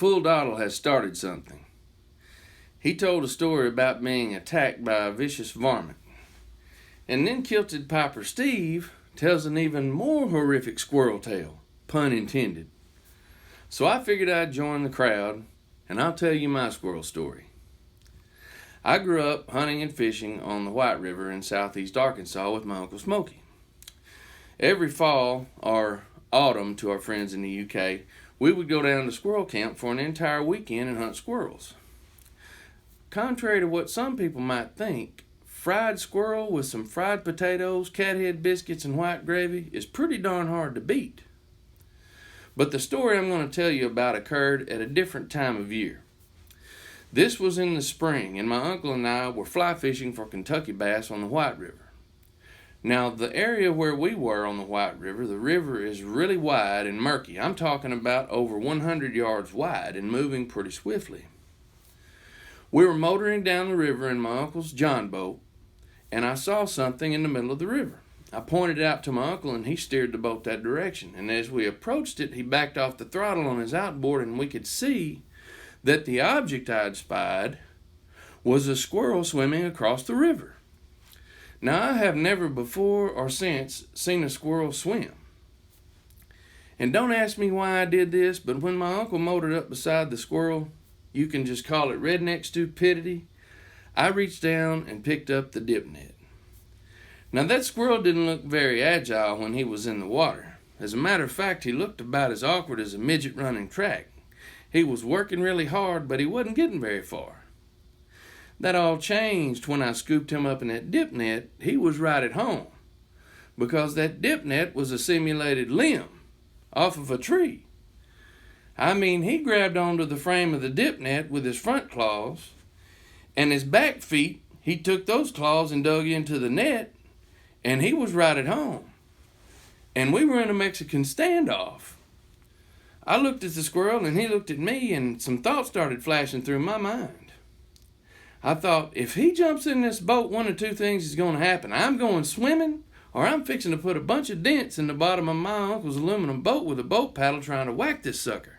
Full Dottle has started something. He told a story about being attacked by a vicious varmint. And then Kilted Piper Steve tells an even more horrific squirrel tale, pun intended. So I figured I'd join the crowd, and I'll tell you my squirrel story. I grew up hunting and fishing on the White River in southeast Arkansas with my Uncle Smokey. Every fall, or autumn to our friends in the UK, we would go down to squirrel camp for an entire weekend and hunt squirrels. Contrary to what some people might think, fried squirrel with some fried potatoes, cathead biscuits, and white gravy is pretty darn hard to beat. But the story I'm going to tell you about occurred at a different time of year. This was in the spring, and my uncle and I were fly fishing for Kentucky bass on the White River. Now, the area where we were on the White River, the river is really wide and murky. I'm talking about over 100 yards wide and moving pretty swiftly. We were motoring down the river in my uncle's John boat, and I saw something in the middle of the river. I pointed it out to my uncle, and he steered the boat that direction. And as we approached it, he backed off the throttle on his outboard, and we could see that the object I had spied was a squirrel swimming across the river. Now, I have never before or since seen a squirrel swim. And don't ask me why I did this, but when my uncle motored up beside the squirrel, you can just call it redneck stupidity, I reached down and picked up the dip net. Now, that squirrel didn't look very agile when he was in the water. As a matter of fact, he looked about as awkward as a midget running track. He was working really hard, but he wasn't getting very far. That all changed when I scooped him up in that dip net. He was right at home, because that dip net was a simulated limb off of a tree. I mean, he grabbed onto the frame of the dip net with his front claws, and his back feet, he took those claws and dug into the net, and he was right at home. And we were in a Mexican standoff. I looked at the squirrel, and he looked at me, and some thoughts started flashing through my mind. I thought, if he jumps in this boat, one of two things is going to happen. I'm going swimming, or I'm fixing to put a bunch of dents in the bottom of my uncle's aluminum boat with a boat paddle trying to whack this sucker.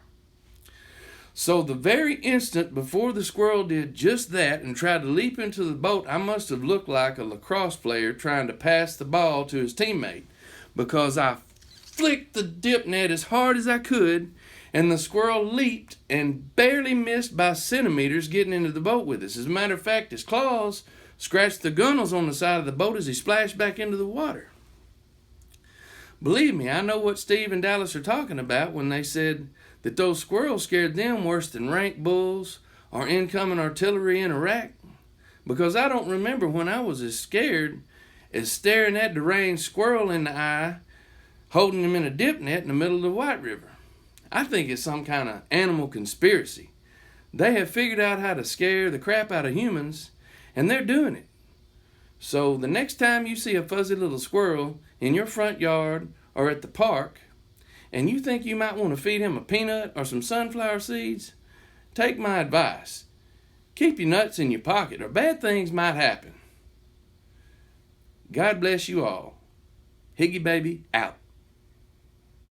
So the very instant before the squirrel did just that and tried to leap into the boat, I must have looked like a lacrosse player trying to pass the ball to his teammate, because I flicked the dip net as hard as I could, and the squirrel leaped and barely missed by centimeters getting into the boat with us. As a matter of fact, his claws scratched the gunnels on the side of the boat as he splashed back into the water. Believe me, I know what Steve and Dallas are talking about when they said that those squirrels scared them worse than rank bulls or incoming artillery in Iraq, because I don't remember when I was as scared as staring at the deranged squirrel in the eye, holding him in a dip net in the middle of the White River. I think it's some kind of animal conspiracy. They have figured out how to scare the crap out of humans, and they're doing it. So the next time you see a fuzzy little squirrel in your front yard or at the park, and you think you might want to feed him a peanut or some sunflower seeds, take my advice. Keep your nuts in your pocket, or bad things might happen. God bless you all. Higgy Baby out.